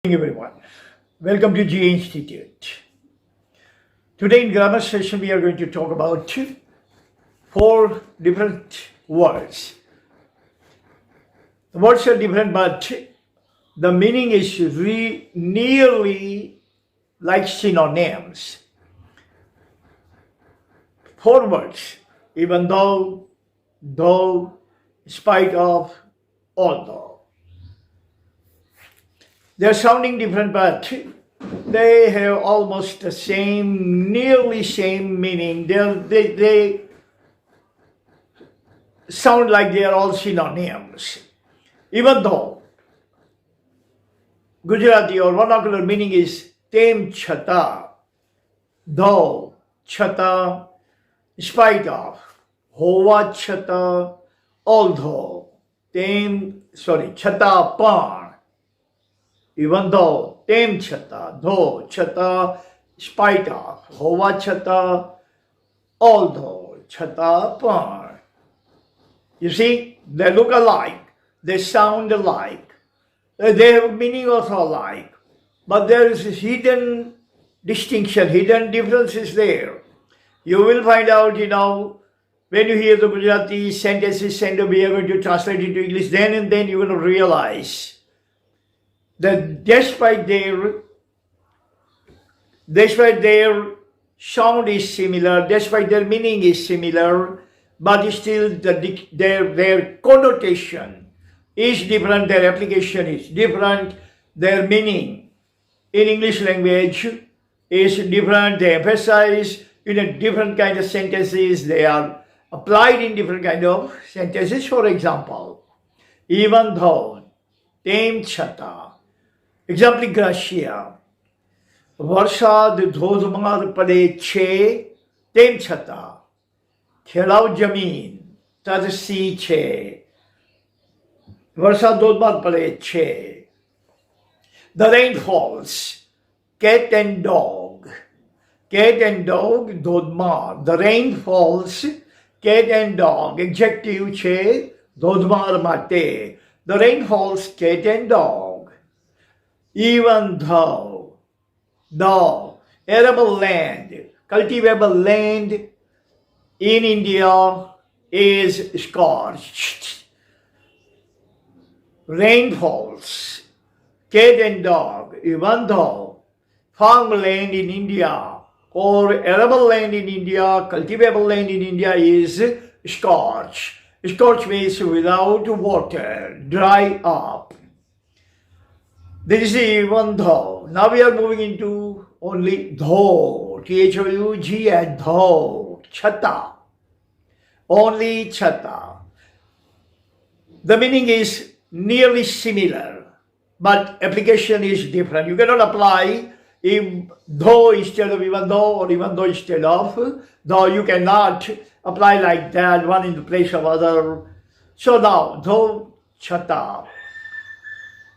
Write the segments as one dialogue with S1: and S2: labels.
S1: Everyone. Welcome to GA Institute. Today in grammar session we are going to talk about four different words. The words are different but the meaning is nearly like synonyms. Four words: even though, in spite of, although. They're sounding different, but they have almost the same, nearly same meaning. They sound like they are all synonyms. Even though Gujarati or vernacular meaning is tem chata, though, chata, in spite of, hova chata, although, chata pan. Even though, tem chata, though, chata, spite of, hova chata, although, chata, par. You see, they look alike, they sound alike, they have meaning also alike, but there is a hidden distinction, hidden differences there. You will find out, when you hear the Gujarati sentences and we are going to translate into English, then and then you will realize that despite their sound is similar, despite their meaning is similar, but still their connotation is different, their application is different, their meaning in English language is different, they emphasize in a different kind of sentences, they are applied in different kind of sentences. For example, even though, tem chata. Example, Gracia. વરસાદ ધોધમાર પડે છે તેમ છતાં ખેડાઉ જમીન તરસી છે. વરસાદ ધોધમાર પડે છે. The rain falls. Cat and dog. Cat and dog, ધોધમાર. The rain falls. Cat and dog. Adjective છે ધોધમાર માટે. The rain falls, cat and dog. Even though, the arable land, cultivable land in India is scorched. Rain falls, cat and dog, even though farmland in India or arable land in India, cultivable land in India is scorched. Scorched means without water, dry up. This is even though. Now we are moving into only though. Thought, though. Chata. Only chata. The meaning is nearly similar, but application is different. You cannot apply though instead of even though, or even though instead of though. You cannot apply like that, one in the place of other. So now, though, chata.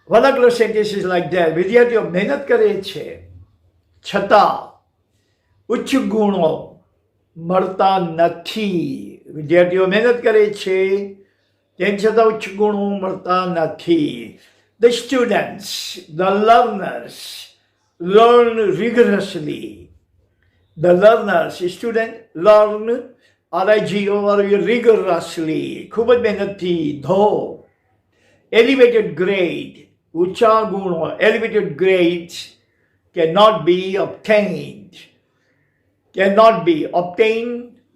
S1: Vernacular sentences like that. વિદ્યાર્થીઓ મહેનત કરે છે છતાં ઉચ્ચ ગુણો મળતા નથી. વિદ્યાર્થીઓ મહેનત કરે છે તેમ છતાં ઉચ્ચ ગુણો મળતા નથી. The students, the learners learn rigorously. The learners, student learn rigorously. ખૂબ જ મહેનતથી. Though elevated grade, ucha guno, elevated grades cannot be obtained.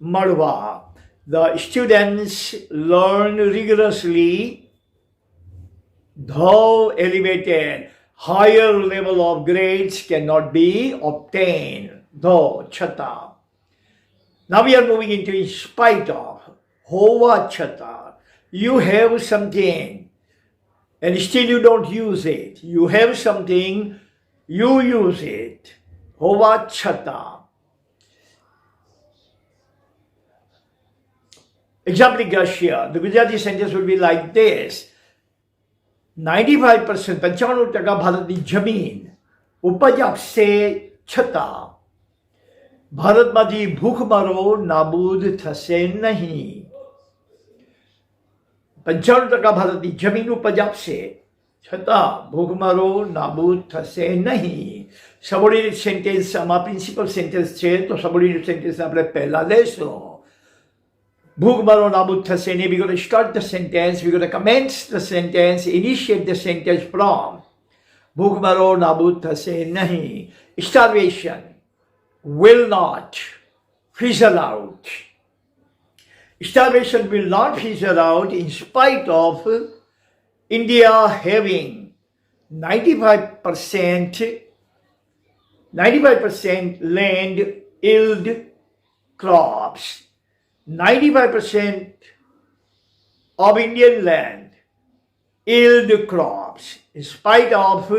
S1: Marwa. The students learn rigorously, though elevated, higher level of grades cannot be obtained. Though, chata. Now we are moving into in spite of, hova chata. You have something and still you don't use it. You have something, you use it. Hova chata. Example, Gracia. The Gujarati sentence would be like this. 95% 95% ભારતની જમીન ઉપજ આપશે છતાં ભારતમાંથી ભૂખમરો નાબૂદ થશે નહીં. 95% ભારતની જમીન ઉપજ આપશે છતાં ભૂખમરો નાબૂદ થશે નહીં. સબોર્ડિનેટ સેન્ટેન્સ આમાં પ્રિન્સિપલ સેન્ટેન્સ છે, તો સબોર્ડિનેટ સેન્ટેન્સ આપણે પહેલા લેશું. ભૂખમરો નાબૂદ થશે નહીં. We're going to start the sentence, we're going to commence the sentence, initiate the sentence from ભૂખમરો નાબૂદ થશે નહીં. Starvation will not fizzle out. Starvation will not fizzle out in spite of India having 95% land yield crops. 95% of Indian land yield crops. In spite of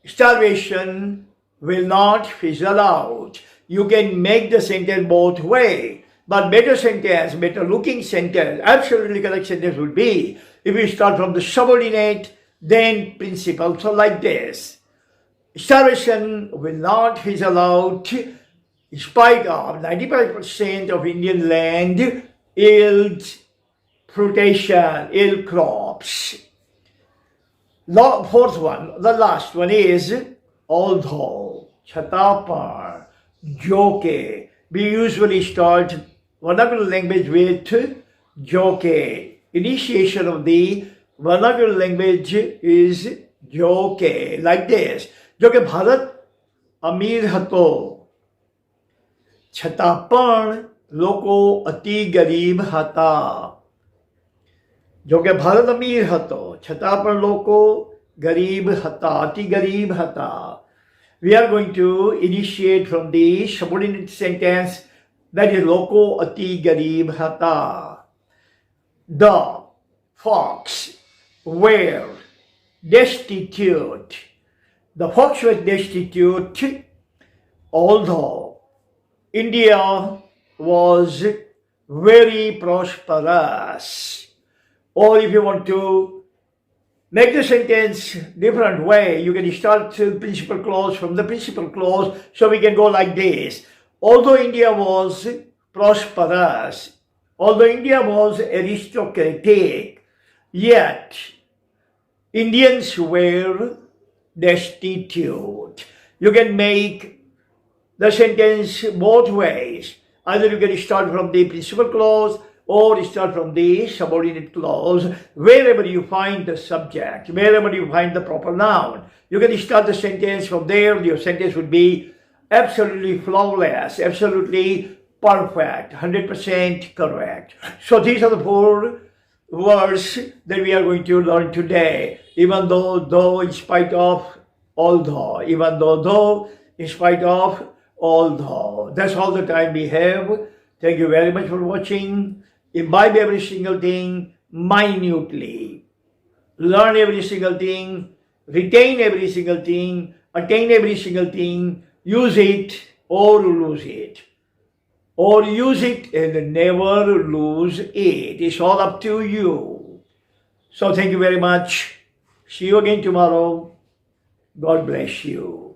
S1: starvation will not fizzle out. You can make the sentence both ways. But better sentence, better looking sentence, absolutely correct sentence would be if we start from the subordinate, then principal. So like this. Starvation will not fizzle out in spite of 95% of Indian land yields fruitation, yield crops. Fourth one, the last one is although, chhatapar, joke. We usually start vernacular language with joke. Initiation of the vernacular language is joke, like this. જો કે ભારત અમીર હતો છતાં પણ લોકો અતિ ગરીબ હતા. જો કે ભારત અમીર હતો છતાં પણ લોકો ગરીબ હતા, અતિ ગરીબ હતા. We are going to initiate from the subordinate sentence, that is લોકો અતિ ગરીબ હતા. The fox were destitute. The fox was destitute, although India was very prosperous. Or if you want to make the sentence different way, you can start the principal clause from the principal clause. So we can go like this. Although India was prosperous, although India was aristocratic, yet Indians were destitute. You can make the sentence both ways. Either you can start from the principal clause or start from the subordinate clause. Wherever you find the subject, wherever you find the proper noun, you can start the sentence from there. Your sentence would be absolutely flawless, absolutely perfect, 100% correct. So these are the 4 words that we are going to learn today. Even though, in spite of, although. Even though, in spite of, although. That's all the time we have. Thank you very much for watching. Imbibe every single thing minutely. Learn every single thing. Retain every single thing. Attain every single thing. Use it or lose it. Or use it and never lose it. It's all up to you. So thank you very much. See you again tomorrow. God bless you.